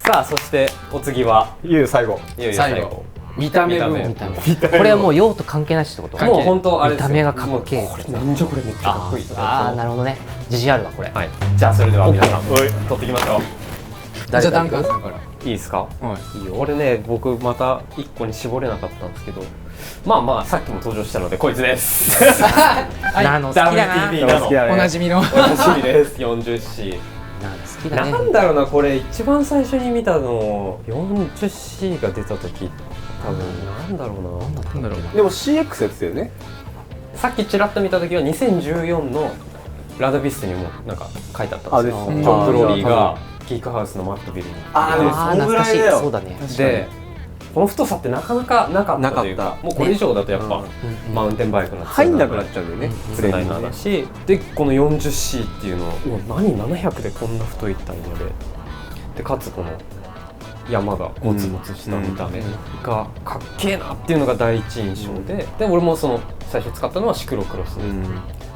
さあそしてお次はいよいよ最後見た目部門。これはもう用途関係なしってこと？もう本当あれですよ。見た目がかっけえ。これなんじゃこれめっちゃかっこいい。ああなるほどね。自信あるわこれ。はい。じゃあそれでは皆さん取ってきましょう。じゃあダンカンさんから。いいですか？はいいよ。俺ね僕また1個に絞れなかったんですけど、まあさっきも登場したのでこいつです。ナノ好きだな。おなじみの。おなじみです。40C。ナノ好きだね。なんだろうなこれ一番最初に見たの 40C が出た時多分なんだろうな。なんだろう。でも CX やってたよね。さっきちらっと見た時は2014のラダビステにもなんか書いてあったんですよ。ですジョン・プロリーがギークハウスのマットビルに。あーああ懐かしい。そうだね。でこの太さってなかなかなかったというか、もうこれ以上だとやっぱマウンテンバイクの入んなくなっちゃうんだよね。プレーナーだし、でこの 40C っていうのは何700でこんな太いタイヤでかつこの山がゴツゴツした見た目がかっけえなっていうのが第一印象で、で俺もその最初使ったのはシクロクロス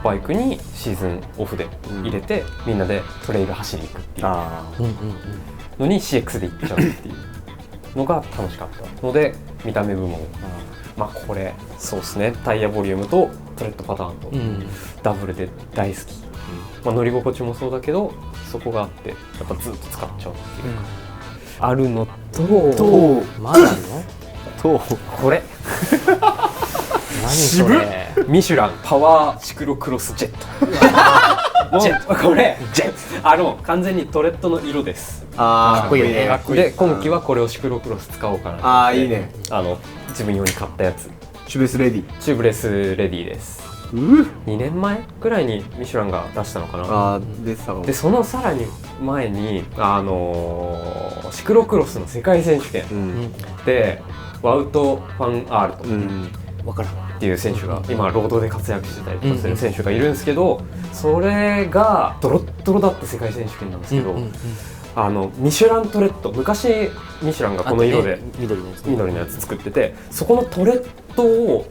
バイクにシーズンオフで入れてみんなでトレイル走りに行くっていうのに CX で行っちゃうっていうのが楽しかったので、見た目部門まあこれそうですね、タイヤボリュームとトレッドパターンとダブルで大好き、まあ、乗り心地もそうだけどそこがあってやっぱずっと使っちゃうっていうか、あるのとまだあるの？これ何それ？ミシュランパワーシクロクロスジェットジェットこれジェット完全にトレッドの色です。かっこいいよね。で今期はこれをシクロクロス使おうかなと。ああいいね。自分用に買ったやつチュベスレディ。チューブレスレディです。2年前くらいにミシュランが出したのかな。ああ出てたかも。でそのさらに前にシクロクロスの世界選手権でワウト・ファン・アールトわからんっていう選手が今ロードで活躍してたりとかする選手がいるんですけど、それがドロッドロだった世界選手権なんですけど、ミシュラントレッド、昔ミシュランがこの色で緑のやつ作ってて、そこのトレッドを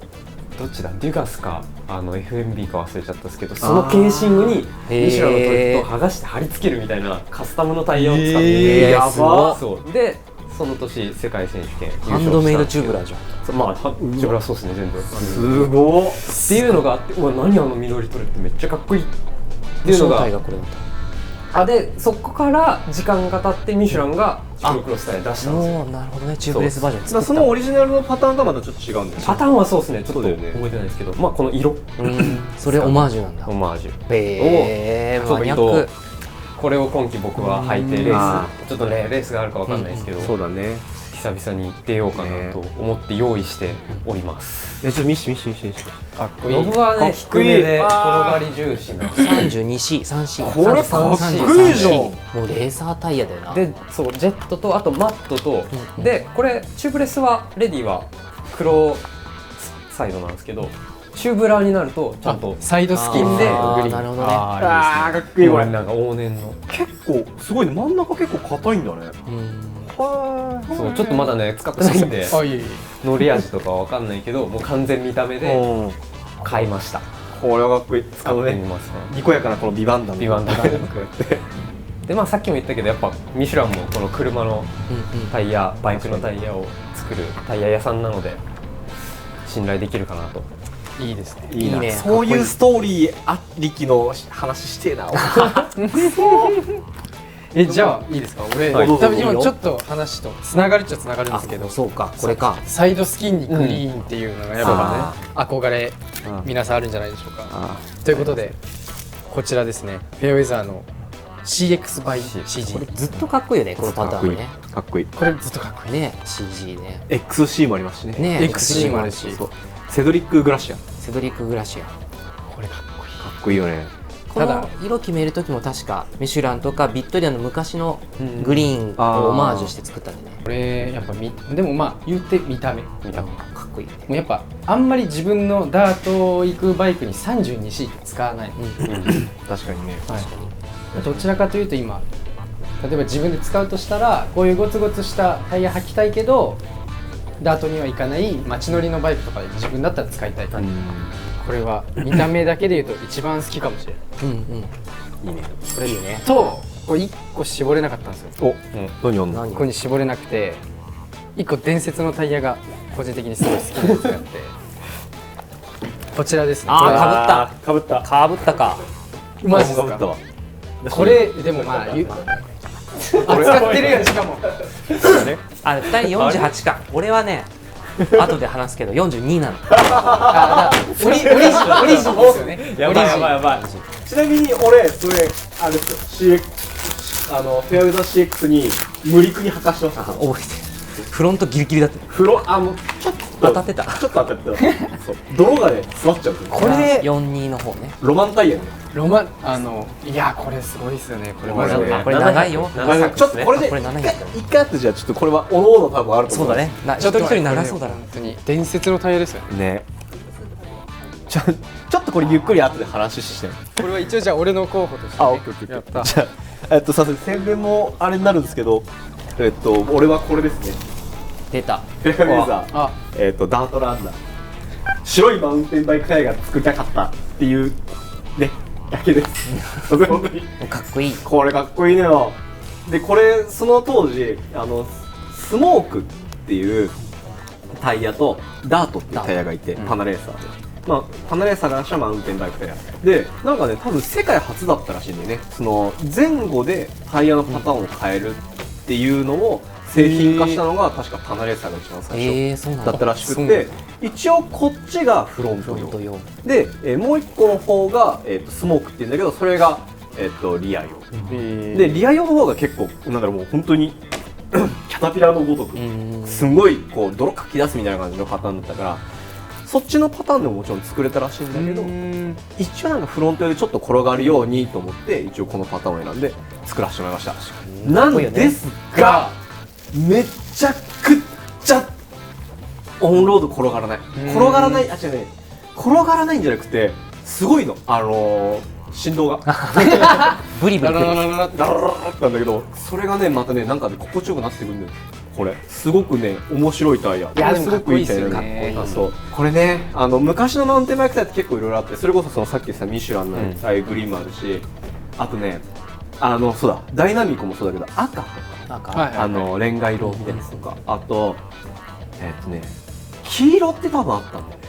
どっちだデュガスかFMB か忘れちゃったんですけど、そのケーシングにミシュランのトレッドを剥がして貼り付けるみたいなカスタムのタイヤを使ってやばそうでその年世界選手権ハンドメイドチューブラーじゃん。まあチューブラーそうですね全部すごっっていうのがあって、うわ何緑トレってめっちゃかっこいいっていうのがこれだでそこから時間が経ってミシュランがシクロクロスタイヤ出したんですよ。なるほどね、チューブレスバージョン作った。そのオリジナルのパターンとはまたちょっと違うんだよね。パターンはそうですね、ちょっと覚えてないですけど、まあこの色それオマージュなんだ。オマージュマニアック。これを今季僕は履いてレース、ちょっとねレースがあるかわかんないですけど、そうだね、久々に出ようかなと思って用意しております。ちょっと見してかっこいい。僕はね低めで転がり重視な 32C、3C、これかっこいいじゃん。もうレーサータイヤだよな。でそうジェットとあとマットとでこれチューブレスはレディは黒サイドなんですけど、チューブラーになるとちゃんとサイドスキンでグリーン。なるほどね。かっこいいこれ。なんか往年の結構すごいね、真ん中結構硬いんだね。そうちょっとまだね使ってないんで乗り味とかは分かんないけど、もう完全見た目で買いました。これはかっこいい。使ってみますね。にこやかなこのビバンダムでまあさっきも言ったけどやっぱミシュランもこの車のタイヤバイクのタイヤを作るタイヤ屋さんなので信頼できるかなと。いいですね。いいね。そういうストーリーありきの話してえな。じゃあいいですか。俺多分今ちょっと話とつながるっちゃつながるんですけど、そうか、これか。サイドスキンにグリーンっていうのがやっぱね憧れ皆さんあるんじゃないでしょうか。ということでこちらですね、フェアウェザーの CX by CG。 これずっとかっこいいよね、このパターンね。かっこいい。これずっとかっこいいね。CG ね。 XC もありますしね。 XC もあるし、セドリック・グラシア。セドリック・グラシア。これかっこいい。かっこいいよね。ただ色決める時も確かミシュランとかビットリアの昔のグリーンをオマージュして作ったんでね。これやっぱでもまあ言って見た目かっこいいよね。もうやっぱあんまり自分のダート行くバイクに 32C って使わない。確かにね。どちらかというと今例えば自分で使うとしたらこういうゴツゴツしたタイヤ履きたいけどダートには行かない街乗りのバイクとかで自分だったら使いたい。これは見た目だけで言うと一番好きかもしれない。いいね。これいいよね。とこれ1個絞れなかったんですよ。お、何やんの？何ここに絞れなくて1個伝説のタイヤが個人的にすごい好きなやつがあってこちらですね。あーかぶった。かぶったか。マジですか。かぶったわ。これでもまあ扱ってるやん。しかもあれ2人48か。俺はね後で話すけど42なの。オリジンですよね。やばいやばいやばい。ちなみに俺それあれですよ。フェアウェザー CX に無理くり履かしてました。覚えてる。フロントギリギリだった。風呂もうちょっと当たってた。ちょっと当たってた。そう。泥がね詰まっちゃう。これ42の方ね。ロマンタイヤね。ロマンいやこれすごいですよね。これマジで。これ長いよ。ちょっとこれでこれ700一回あってじゃあちょっとこれはおのおの多分あると思う。そうだね。ちょっと一人長そうだな。本当に伝説のタイヤですよね。ね。ちょっとこれゆっくり後で話して。これは一応じゃあ俺の候補として、ね。オッケーオッケー。やった。じゃあさすがに宣伝もあれになるんですけど、俺はこれですね。出た。フェアウェザー。あダートランナー。白いマウンテンバイクタイヤが作りたかったっていうねだけです。本当にかっこいい。これかっこいいのよ。でこれその当時スモークっていうタイヤとダートっていうタイヤがいて、パナレーサーで。パナレーサーが出したマウンテンバイクタイヤでなんかね多分世界初だったらしいんだよね。その前後でタイヤのパターンを変えるっていうのを製品化したのが確かパナレーサーが一番最初そうなんだ。だったらしくて、一応こっちがフロントフロント用で、もう一個の方が、スモークっていうんだけどそれが、リア用でリア用の方が結構なんだろうもう本当にキャタピラーのごとくすんごいこう泥かき出すみたいな感じのパターンだったからそっちのパターンでももちろん作れたらしいんだけど一応なんかフロント用でちょっと転がるようにと思って一応このパターンを選んで作らせてもらいました。なんですがめちゃくちゃオンロード転がらない違うね転がらないんじゃなくてすごいの振動がブリブリダララララダラララってなんだけどそれがねまたねなんかね心地よくなってくるんだよ。これすごくね面白いタイヤ。いやでもすごくいいタイヤかっこいいっすよね。そうこれね昔のマウンテンバイクタイヤって結構いろいろあってそれこそそのさっき言ったミシュランのああいうグリーンもあるしあとねそうだダイナミコもそうだけど赤とかなんかはいレンガ色みたいなやつとかあと黄色って多分あったんだよね。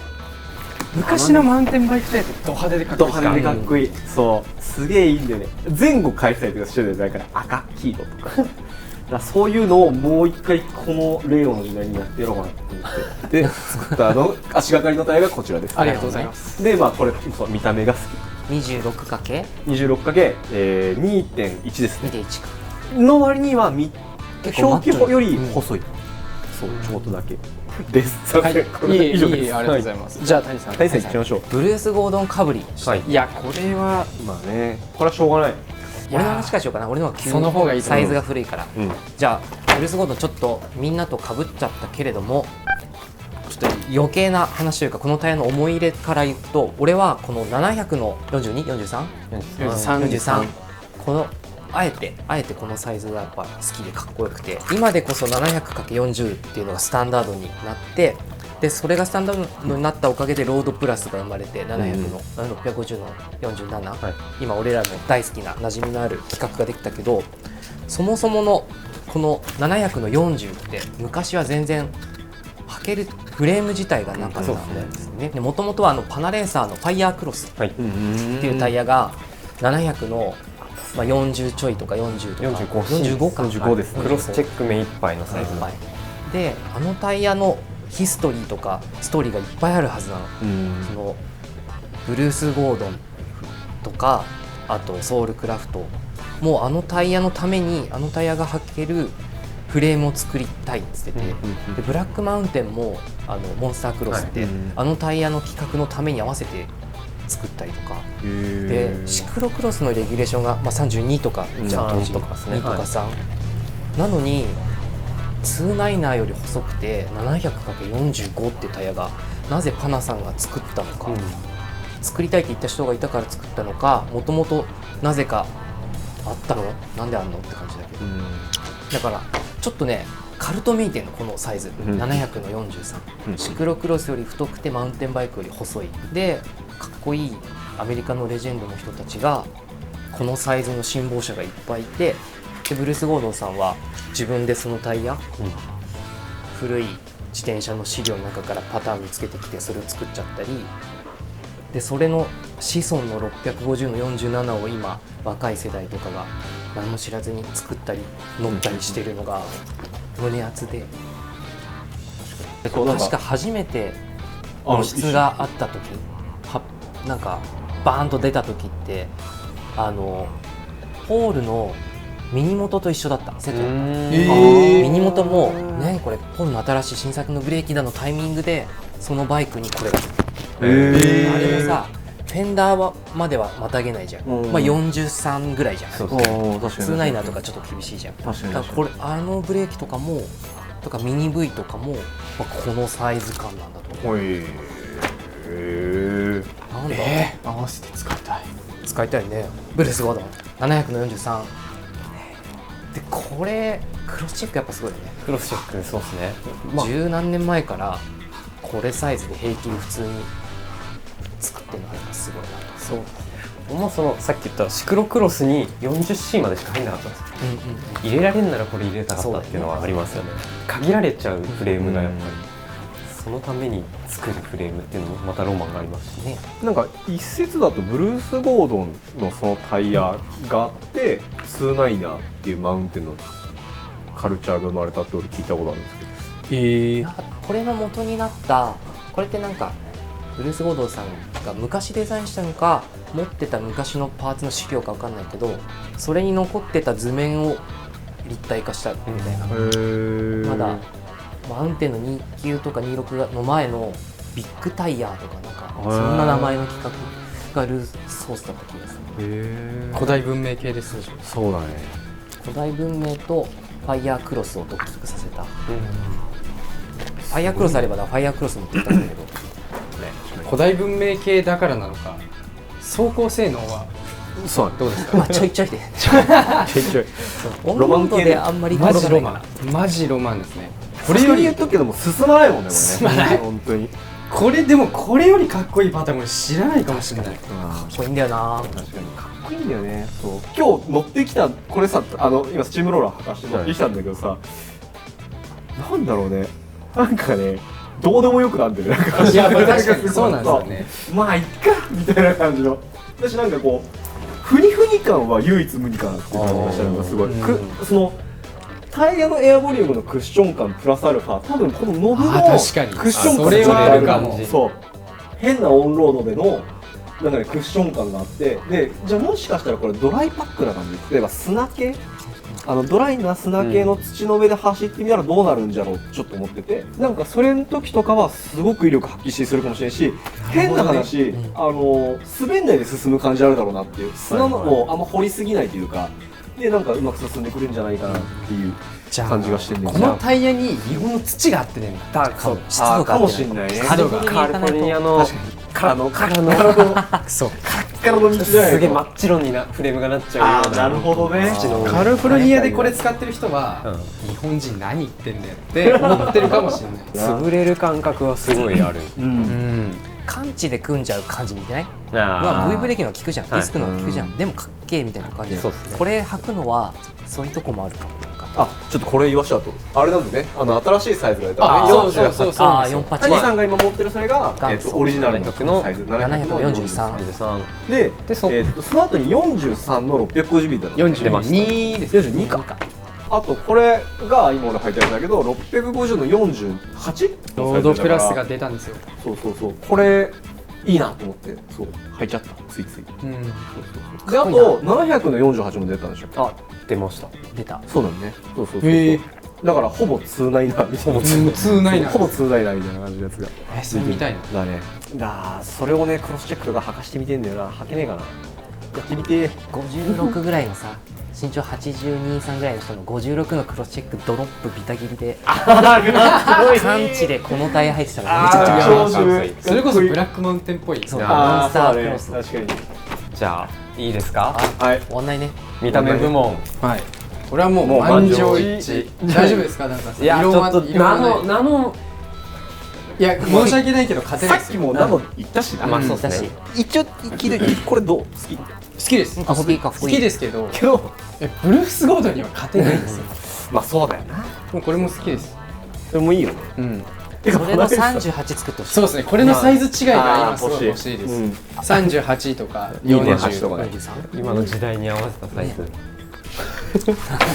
昔のマウンテンバイクタイヤってド派手でかっこいいですか。ド派手でかっこいい。そうすげえいいんだよね。前後開催とかしてるんだよだから赤黄色とかだからそういうのをもう一回この令和の時代にやってやろうかなと思ってで作った足がかりのタイヤがこちらです。ありがとうございます。でこれそう見た目が好き 26×2.1 26×2.1 ですねか。の割には結構マッチョ表記より細い、そうちょっとだけですはい、以上です。いいありがとうございます。じゃあ谷さん。谷さん行きましょう。ブルース・ゴードンかぶりしたい。いやこれはまあねこれはしょうがない。俺の話からしようかな。俺の方が急その方がいいと思うサイズが古いから。じゃあブルース・ゴードンちょっとみんなとかぶっちゃったけれどもちょっと余計な話というかこのタイヤの思い入れから言うと俺はこの700の 42?43?43 このあえてこのサイズがやっぱ好きでかっこよくて今でこそ 700×40 っていうのがスタンダードになってでそれがスタンダードになったおかげでロードプラスが生まれて700の650の47、今俺らの大好きな馴染みのある企画ができたけどそもそものこの700の40って昔は全然履けるフレーム自体がなかったんですね。もともとはパナレーサーのファイヤークロスっていうタイヤが700の40ちょいとか40とか45か45です。クロスチェック目いっぱいのサイズでタイヤのヒストリーとかストーリーがいっぱいあるはずなの。そのブルース・ゴードンとかあとソウルクラフトもうタイヤのためにタイヤが履けるフレームを作りたいっつってて、でブラックマウンテンもモンスタークロスって、タイヤの規格のために合わせて作ったりとかでシクロクロスのレギュレーションが、32とかじゃあ当時とかですね2とか3、なのに299より細くて 700×45 っていうタイヤがなぜパナさんが作ったのか、作りたいって言った人がいたから作ったのかもともとなぜかあったのなんであんのって感じだけど、だからちょっとねカルトメイテンのこのサイズ、700の43、シクロクロスより太くてマウンテンバイクより細いでかっこいいアメリカのレジェンドの人たちがこのサイズの信望者がいっぱいいて、でブルース・ゴードンさんは自分でそのタイヤ、古い自転車の資料の中からパターン見つけてきてそれを作っちゃったりで、それの子孫の650の47を今若い世代とかが何も知らずに作ったり乗ったりしてるのが胸熱で、確か初めて露出があった時なんかバーンと出た時ってポールのミニモトと一緒だったセットだった。ミニモトもねこれポールの新しい新作のブレーキだのタイミングでそのバイクにこれがあれもさフェンダーまではまたげないじゃん、まあ43ぐらいじゃん、普通ナイナーとかちょっと厳しいじゃん。だからこれブレーキとかもとかミニ V とかも、まあ、このサイズ感なんだと思う。なんだ、合わせて使いたい。使いたいね。ブルース・ゴードン700の43で、これクロスチェックやっぱすごいよね。クロスチェック、そうですね。十何年前からこれサイズで平気で普通に作ってるのがすごいな。そう僕もそのさっき言ったシクロクロスに 40C までしか入んなかったんですよ。入れられるならこれ入れたかったっていうのはありますよね。限られちゃうフレームがやっぱり、そのために作るフレームっていうのもまたロマンがありますしね。なんか一説だとブルース・ゴードンのそのタイヤがあって2ナイナーっていうマウンテンのカルチャーが生まれたって俺聞いたことあるんですけど、これの元になったこれってなんかブルース・ゴードンさんが昔デザインしたのか持ってた昔のパーツの資料か分かんないけど、それに残ってた図面を立体化したみたいな。まだマウンテンの29とか26の前のビッグタイヤとかなんかそんな名前の企画がルーソースだった気がする。古代文明系ですね。そうだね。古代文明とファイヤークロスをドッキングさせた、ファイヤークロスあればファイヤークロス持ってきたんだけど古代文明系だからなのか走行性能はそうどうですか。まあちょいちょいでちょいちょいオンロードであんまりマジロ転がないマン、マジロマンですね。これより言っとくけども進まないもんね。進まない本当に。これでもこれよりかっこいいパターン俺知らないかもしれない。かっこいいんだよな。確かにかっこいいんだよね。そう今日乗ってきたこれさ、今スチームローラー履かして乗ってきたんだけどさ、なんだろうね、なんかねどうでもよくなってる。なんかいや、まあ確かにそうなんですよね。まあいっかみたいな感じの。私なんかこうフニフニ感は唯一無二かなっていう感じがしたのがすごい。そのタイヤのエアボリュームのクッション感プラスアルファ、多分このノブのクッション感それはあるかも。そう変なオンロードでのなんかねクッション感があって、でじゃあもしかしたらこれドライパックな感じ、例えば砂系ドライな砂系の土の上で走ってみたらどうなるんじゃろうってちょっと思ってて、なんかそれの時とかはすごく威力発揮するかもしれないし、変な話、滑んないで進む感じあるだろうなっていう、砂もあんま掘りすぎないというかで、なんかうまく進んでくるんじゃないかなっていう感じがしてるんですこのタイヤに日本の土があってね、そう湿度がかもしれないね。カリフォルニアのからのそうからの道じゃないすげえ真っ白にフレームがなっちゃうような。なるほどね。カリフォルニアでこれ使ってる人は、日本人何言ってんだよって思ってるかもしれない。潰れる感覚はすごいある。感知で組んじゃう感じみたいあな。ー V ブレーキの効くじゃん、ディスクの効くじゃん、でもかっけえみたいな感じで、そうっすねこれ履くのはそういうとこもあるかも。ちょっとこれ言わしちゃうとあれなんでね、新しいサイズが出たね。そうそうそうそう。ああ、48谷さんが今持ってるそれがオリジナルのサイズ743で、そでの後に43の 650mm だった。 42です。 42か。あとこれが今俺履いてるんだけど650の 48？ ロードプラスが出たんですよ。そうそうそう、これいいなと思ってそう履いちゃったついつい。であと700の48も出たんでしょ。あ、出ました。出た。そうだね。そうそうそう。だからほぼ2ナイナーみたいな。2ナイナー。ほぼ2ナイナーみたいな感じのやつが。それみたいな。だね。それをねクロスチェックとか履かしてみてんだよな。履けねえかな。やってみて。56ぐらいのさ、身長82、3ぐらいの人の56のクロスチェックドロップビタ切りで産地でこのタイヤ入ってたらめちゃくちゃ超渋い。それこそブラックマウンテンっぽい。そう、モンあスタあ、ークロス。確かに。じゃあいいですか。はい。終わんないね。見た目部門。はい。これはもう満場一致。大丈夫ですか、なんか。いやちょっと色はナノいや申し訳ないけど勝てないですよ。さっきもナノ言ったしな、まあそうだしですね。一応聞いてこれどう好き好きです。かっこいいかっこいい好きですけど、けどブルースゴードには勝てないんですよ。まあそうだよな、もうこれも好きです。それもいいよね。うん。てかそれの38作ってほしい。そうですね。これのサイズ違いがあー今すごい欲しいです。うん38とか2.8とかね今の時代に合わせたサイズ。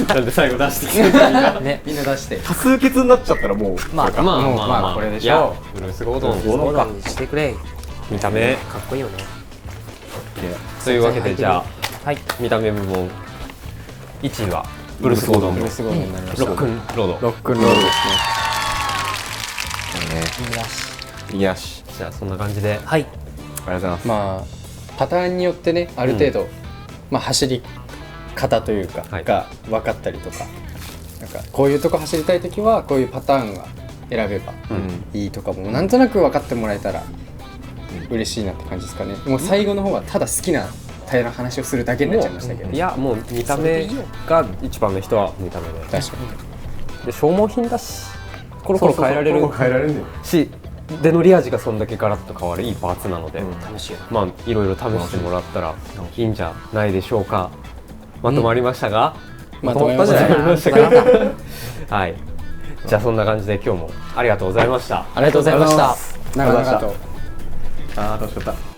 なんで最後出してきたね。みんな出して。多数決になっちゃったらもうまあまあまあもうまあまあこれでしょういやブルースゴードンゴードンかにしてくれ。見た目かっこいいよね。というわけでじゃあはい。見た目部門1位はブルースゴードンのブルースゴードンになりました。ロックンロード。ロックンロールですよし。いやしじゃあそんな感じではい。ありがとうございます。ね。まあパターンによってねある程度、まあ走り方というか、はいが分かったりとか、なんかこういうとこ走りたい時はこういうパターンが選べばいいとかもなんとなく分かってもらえたら嬉しいなって感じですかね。もう最後の方はただ好きなタイヤの話をするだけになっちゃいましたけど、いやもう見た目が一番の人は見た目で確かにで消耗品だしコロコロ変えられる変えられるんだよ。しデノリアージがそんだけガラッと変わるいいパーツなので、楽しいよ。まあいろいろ試してもらったらいいんじゃないでしょうか。まとまりましたが、まとまりましたねまとまりましたかはいじゃあそんな感じで今日もありがとうございました。ありがとうございました。長々と。ああ楽しかった。